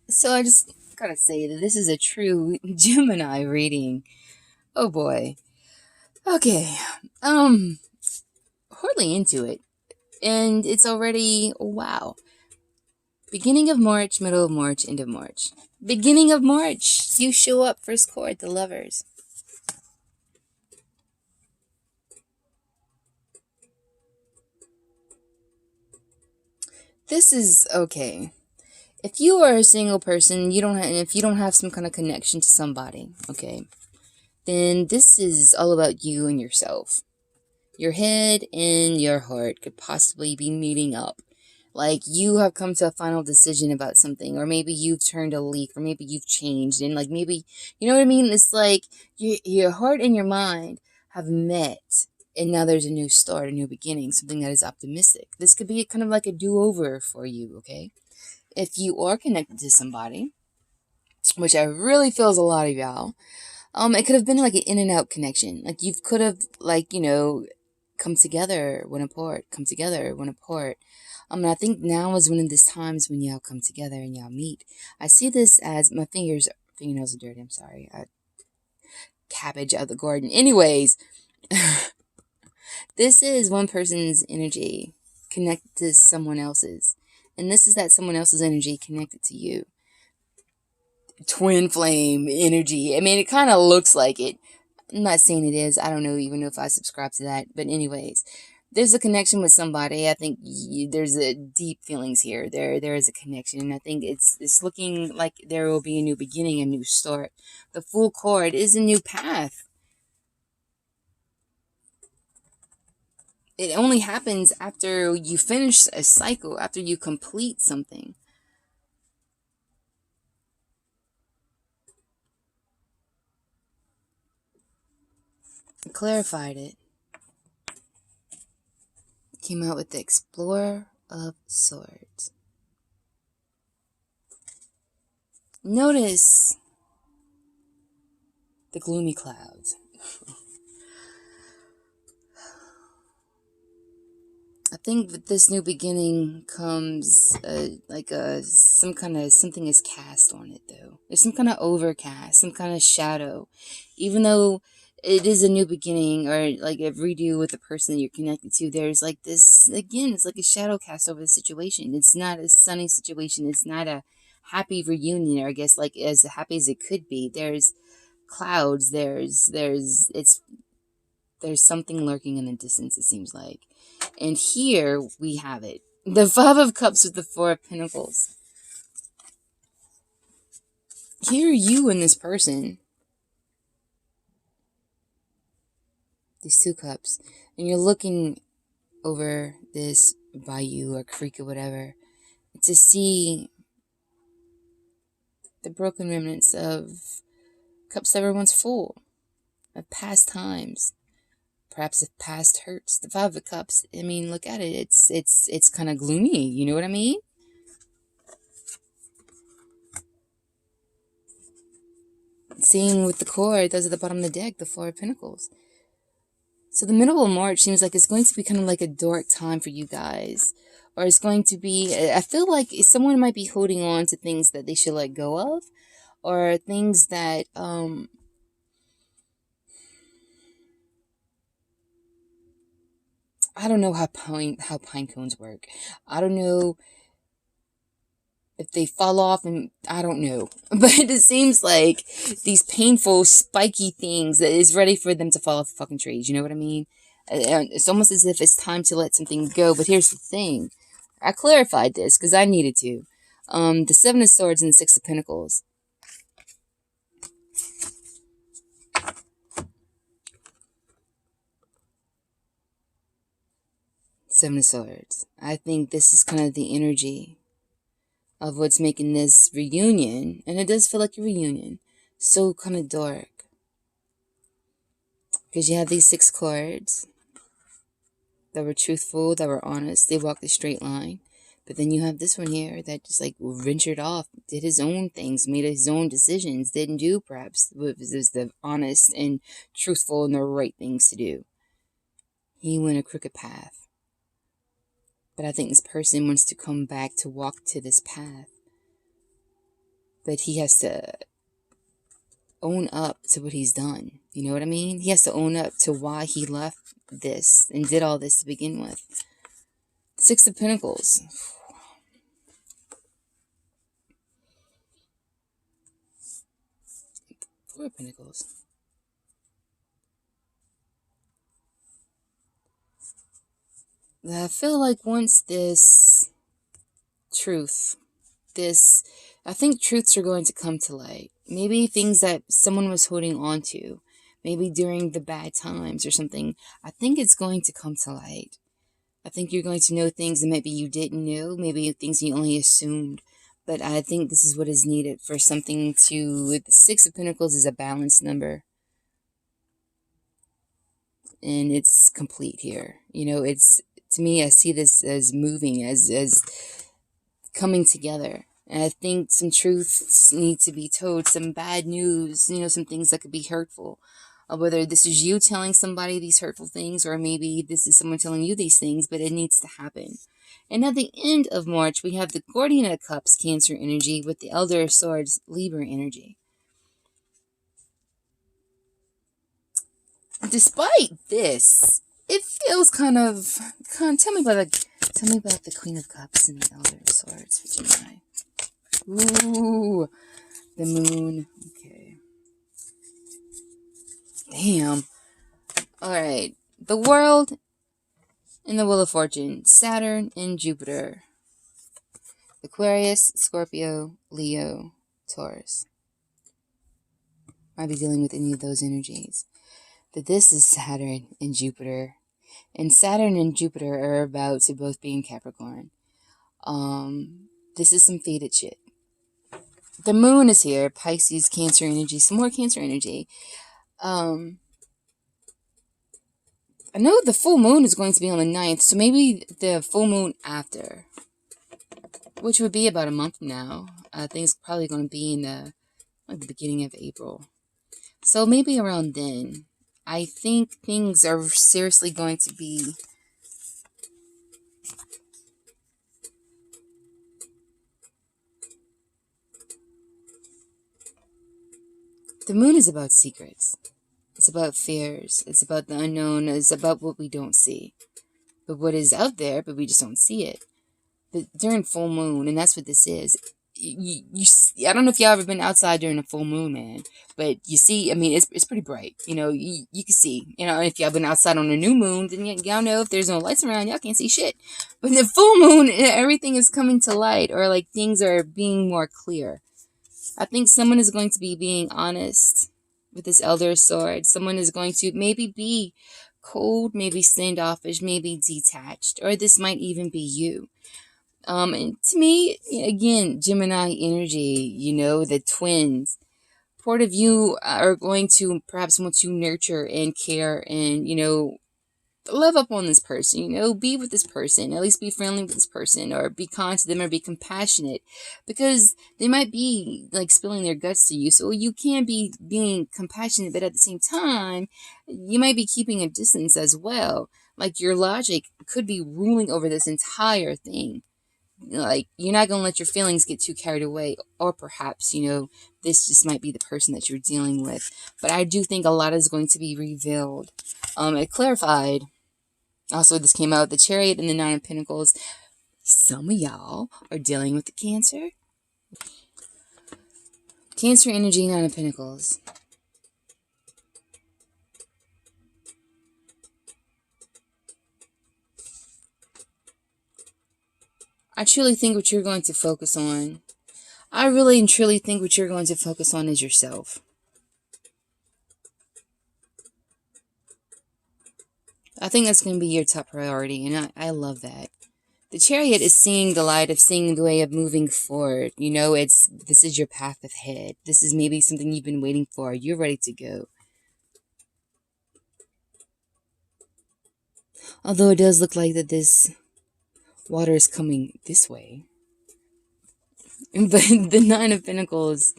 So I just gotta say that this is a true Gemini reading. Oh boy. Okay. Um, hardly into it. And it's already, wow. Beginning of March, middle of March, end of March. Beginning of March, you show up first chord, the lovers. This is okay. If you are a single person, you don't have, if you don't have some kind of connection to somebody, okay, then this is all about you and yourself. Your head and your heart could possibly be meeting up. Like you have come to a final decision about something, or maybe you've turned a leaf, or maybe you've changed, and like maybe, you know what I mean? It's like your heart and your mind have met, and now there's a new start, a new beginning, something that is optimistic. This could be kind of like a do over for you, okay? If you are connected to somebody, which I really feels a lot of y'all, it could have been like an in and out connection. Like you could have, like, come together when apart, come together when apart. And I think now is one of these times when y'all come together and y'all meet. I see this as my fingernails are dirty. I'm sorry. Cabbage out the garden. Anyways, this is one person's energy connected to someone else's, and this is that someone else's energy connected to you. Twin flame energy. I mean, it kind of looks like it. I'm not saying it is. I don't know even know if I subscribe to that. But anyways, there's a connection with somebody. I think there's a deep feelings here. There is a connection, and I think it's looking like there will be a new beginning, a new start. The full chord is a new path. It only happens after you finish a cycle, after you complete something. I clarified it. Came out with the Explorer of Swords. Notice the gloomy clouds. I think with this new beginning comes some kind of something is cast on it though. There's some kind of overcast, some kind of shadow. Even though it is a new beginning or like a redo with the person that you're connected to, there's like this again, it's like a shadow cast over the situation. It's not a sunny situation. It's not a happy reunion, or I guess like as happy as it could be. There's clouds, there's something lurking in the distance, it seems like. And here we have it. The Five of Cups with the Four of Pentacles. Here you and this person. These two cups. And you're looking over this bayou or creek or whatever to see the broken remnants of cups that were once full, of past times, perhaps of past hurts. The Five of Cups, I mean, look at it. It's kind of gloomy. You know what I mean? Same with the cord. Those at the bottom of the deck, the Four of Pentacles. So the middle of March seems like it's going to be kind of like a dark time for you guys. Or it's going to be, I feel like someone might be holding on to things that they should let go of. Or things that, I don't know how pine cones work. I don't know if they fall off, and I don't know. But it seems like these painful, spiky things that is ready for them to fall off the fucking trees. You know what I mean? It's almost as if it's time to let something go. But here's the thing. I clarified this because I needed to. The Seven of Swords and the Six of Pentacles. Seven of Swords. I think this is kind of the energy of what's making this reunion, and it does feel like a reunion, so kind of dark. Because you have these six cards that were truthful, that were honest, they walked a straight line. But then you have this one here that just like ventured off, did his own things, made his own decisions, didn't do perhaps what was the honest and truthful and the right things to do. He went a crooked path. But I think this person wants to come back to walk to this path. but he has to own up to what he's done. You know what I mean? He has to own up to why he left this and did all this to begin with. Six of Pentacles. Four of Pentacles. I feel like once this truth, I think truths are going to come to light. Maybe things that someone was holding on to, maybe during the bad times or something. I think it's going to come to light. I think you're going to know things that maybe you didn't know, maybe things you only assumed. But I think this is what is needed for something to... The Six of Pentacles is a balanced number. And it's complete here. You know, it's... To me, I see this as moving, as coming together. And I think some truths need to be told, some bad news, you know, some things that could be hurtful. Whether this is you telling somebody these hurtful things, or maybe this is someone telling you these things, but it needs to happen. And at the end of March, we have the Guardian of Cups, Cancer energy, with the Elder of Swords, Libra energy. Despite this, it feels kind of tell me about the Queen of Cups and the Elder of Swords for Gemini. Ooh, the Moon. Okay. Damn. Alright. The World and the Wheel of Fortune. Saturn and Jupiter. Aquarius, Scorpio, Leo, Taurus. Might be dealing with any of those energies. But this is Saturn and Jupiter. And Saturn and Jupiter are about to both be in Capricorn. This is some faded shit. The Moon is here. Pisces, Cancer energy. Some more Cancer energy. I know the full moon is going to be on the 9th, so maybe the full moon after, which would be about a month from now. I think it's probably going to be in the beginning of April. So maybe around then. I think things are seriously going to be... The moon is about secrets. It's about fears. It's about the unknown. It's about what we don't see. But what is out there, but we just don't see it. But during full moon, and that's what this is. I don't know if y'all ever been outside during a full moon, man. But you see, I mean, it's pretty bright. You know, you can see. You know, if y'all been outside on a new moon, then y'all know if there's no lights around, y'all can't see shit. But in the full moon, everything is coming to light. Or like things are being more clear. I think someone is going to be being honest with this Elder Sword. Someone is going to maybe be cold, maybe standoffish, maybe detached. Or this might even be you. And to me, again, Gemini energy, you know, the twins. Part of you are going to perhaps want to nurture and care and, you know, love up on this person, you know, be with this person, at least be friendly with this person, or be kind to them, or be compassionate, because they might be like spilling their guts to you. So you can be being compassionate, but at the same time, you might be keeping a distance as well. Like your logic could be ruling over this entire thing. Like, you're not going to let your feelings get too carried away, or perhaps, you know, this just might be the person that you're dealing with. But I do think a lot is going to be revealed. It clarified. Also, this came out, the Chariot and the Nine of Pentacles. Some of y'all are dealing with the Cancer. Cancer energy, Nine of Pentacles. I truly think what you're going to focus on, I really and truly think what you're going to focus on is yourself. I think that's going to be your top priority, and I love that. The Chariot is seeing the light, of seeing the way of moving forward. You know, this is your path ahead. This is maybe something you've been waiting for. You're ready to go. Although it does look like that this water is coming this way. But the Nine of Pentacles,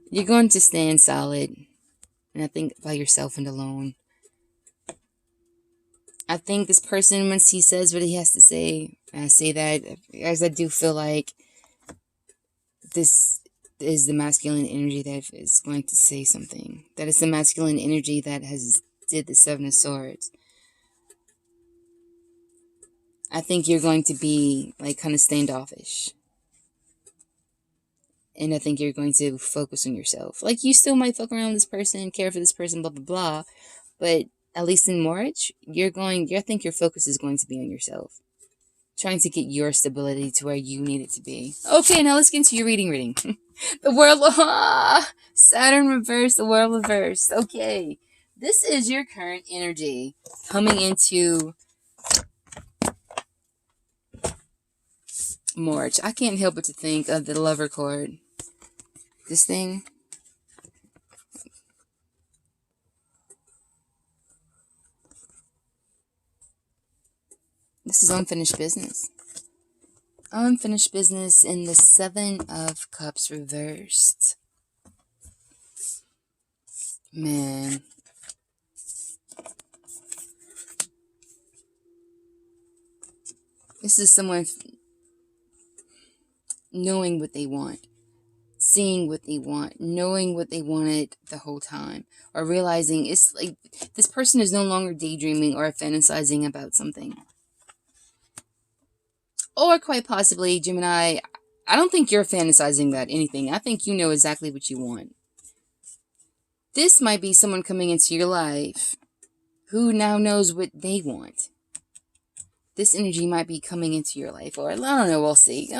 you're going to stand solid. And I think by yourself and alone. I think this person, once he says what he has to say, and I say that as I do feel like this is the masculine energy that is going to say something. That is the masculine energy that has did the Seven of Swords. I think you're going to be like kind of standoffish. And I think you're going to focus on yourself. Like, you still might fuck around with this person, care for this person, blah, blah, blah. But at least in March, I think your focus is going to be on yourself. Trying to get your stability to where you need it to be. Okay, now let's get into your reading. The world, Saturn reversed, the world reversed. Okay, this is your current energy coming into March. I can't help but to think of the Lover card. This thing. This is unfinished business. Unfinished business in the Seven of Cups reversed. Man. This is someone knowing what they want. Seeing what they want. Knowing what they wanted the whole time. Or realizing it's like this person is no longer daydreaming or fantasizing about something. Or quite possibly, Gemini, I don't think you're fantasizing about anything. I think you know exactly what you want. This might be someone coming into your life who now knows what they want. This energy might be coming into your life. Or, I don't know, we'll see.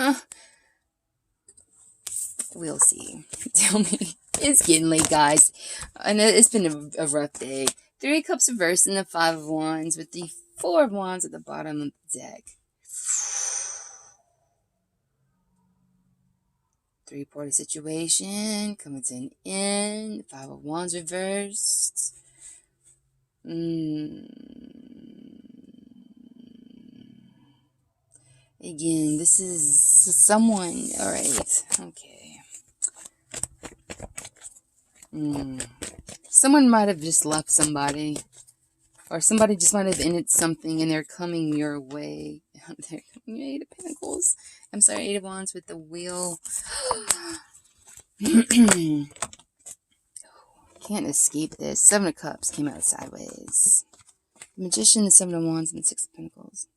We'll see. Tell me. It's getting late, guys. I know it's been a rough day. 3 Cups reversed and the 5 of Wands with the 4 of Wands at the bottom of the deck. 3-party situation coming to an end. 5 of Wands reversed. Again, this is someone. All right. Okay. Someone might have just left somebody. Or somebody just might have ended something and they're coming your way. They're coming, 8 of Pentacles. I'm sorry, 8 of Wands with the Wheel. Can't escape this. 7 of Cups came out sideways. The Magician, the 7 of Wands, and the 6 of Pentacles.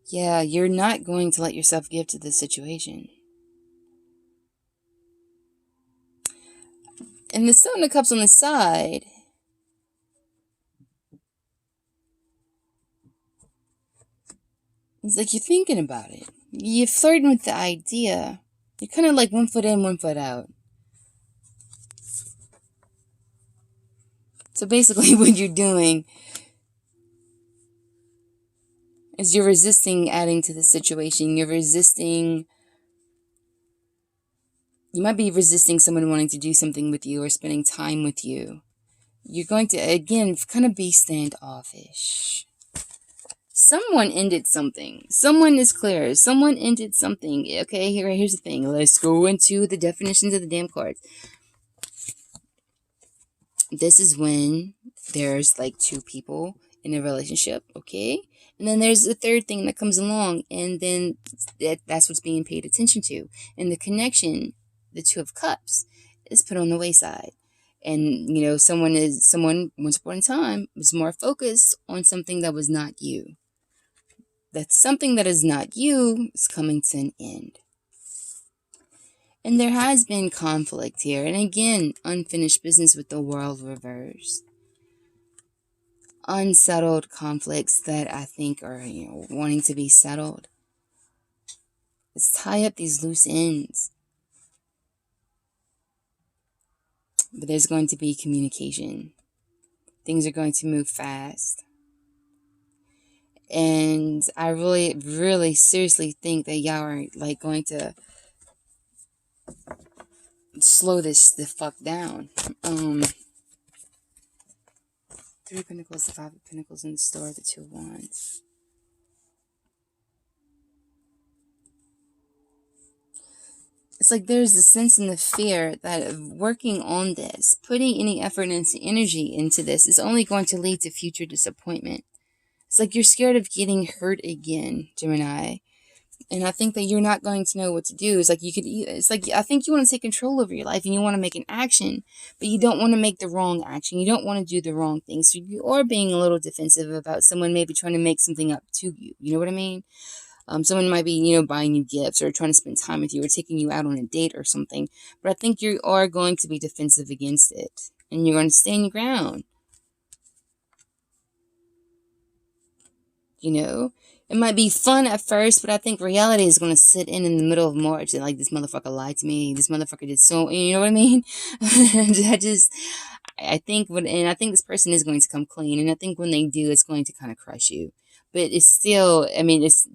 Yeah, you're not going to let yourself give to this situation. And the 7 of Cups on the side. It's like you're thinking about it. You're flirting with the idea. You're kind of like 1 foot in, 1 foot out. So basically what you're doing is you're resisting adding to the situation. You're resisting. You might be resisting someone wanting to do something with you or spending time with you. You're going to, again, kind of be standoffish. Someone ended something. Someone is clear. Someone ended something. Okay, here's the thing. Let's go into the definitions of the damn cards. This is when there's like 2 people in a relationship, okay? And then there's a third thing that comes along, and then that's what's being paid attention to. And the connection, the 2 of Cups, is put on the wayside. And, you know, someone once upon a time was more focused on something that was not you. That something that is not you is coming to an end. And there has been conflict here. And again, unfinished business with the World reversed. Unsettled conflicts that I think are, you know, wanting to be settled. Let's tie up these loose ends. But there's going to be communication. Things are going to move fast. And I really, really seriously think that y'all are like going to slow this the fuck down. 3 of Pentacles, the 5 of Pentacles in the store, the 2 of Wands. It's like there's a sense in the fear that working on this, putting any effort and energy into this, is only going to lead to future disappointment. It's like you're scared of getting hurt again, Gemini. And I think that you're not going to know what to do. It's like it's like I think you want to take control over your life and you want to make an action, but you don't want to make the wrong action. You don't want to do the wrong thing. So you are being a little defensive about someone maybe trying to make something up to you. You know what I mean? Someone might be, buying you gifts or trying to spend time with you or taking you out on a date or something. But I think you are going to be defensive against it. And you're going to stand your ground. It might be fun at first, but I think reality is going to sit in the middle of March and like, this motherfucker lied to me. This motherfucker did so, you know what I mean? I think I think this person is going to come clean. And I think when they do, it's going to kind of crush you. But it's still,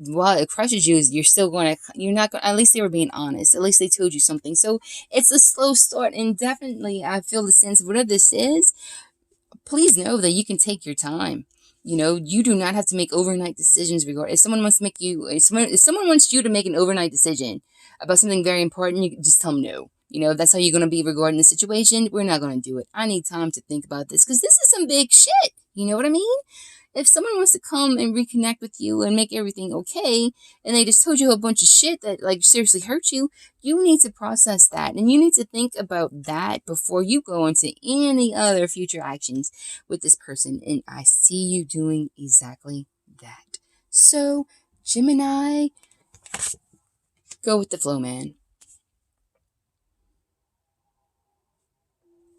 while it crushes you, you're not going to, at least they were being honest. At least they told you something. So it's a slow start. And definitely, I feel the sense of whatever this is, please know that you can take your time. You do not have to make overnight decisions regarding. If someone wants you to make an overnight decision about something very important, you just tell them no. If that's how you're going to be regarding the situation, we're not going to do it. I need time to think about this because this is some big shit. You know what I mean? If someone wants to come and reconnect with you and make everything okay, and they just told you a bunch of shit that like seriously hurt you, you need to process that. And you need to think about that before you go into any other future actions with this person. And I see you doing exactly that. So, Gemini, go with the flow, man.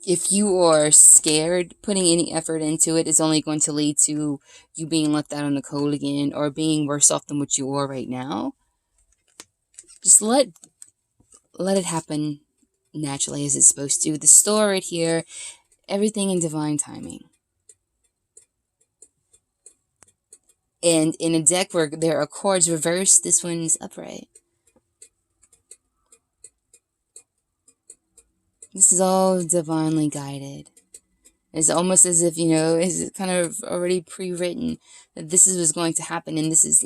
If you are scared, putting any effort into it is only going to lead to you being left out on the cold again or being worse off than what you are right now. Just let it happen naturally as it's supposed to. The store right here, everything in divine timing. And in a deck where there are cards reversed, this one's upright. This is all divinely guided. It's almost as if, it's kind of already pre-written that this is what's going to happen. And this is,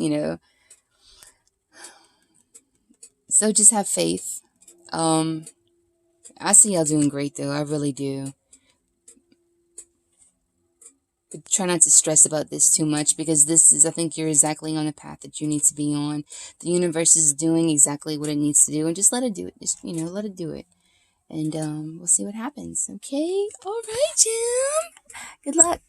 so just have faith. I see y'all doing great, though. I really do. But try not to stress about this too much because I think you're exactly on the path that you need to be on. The universe is doing exactly what it needs to do. And just let it do it. Just, let it do it. And we'll see what happens. Okay? All right, Jim. Good luck.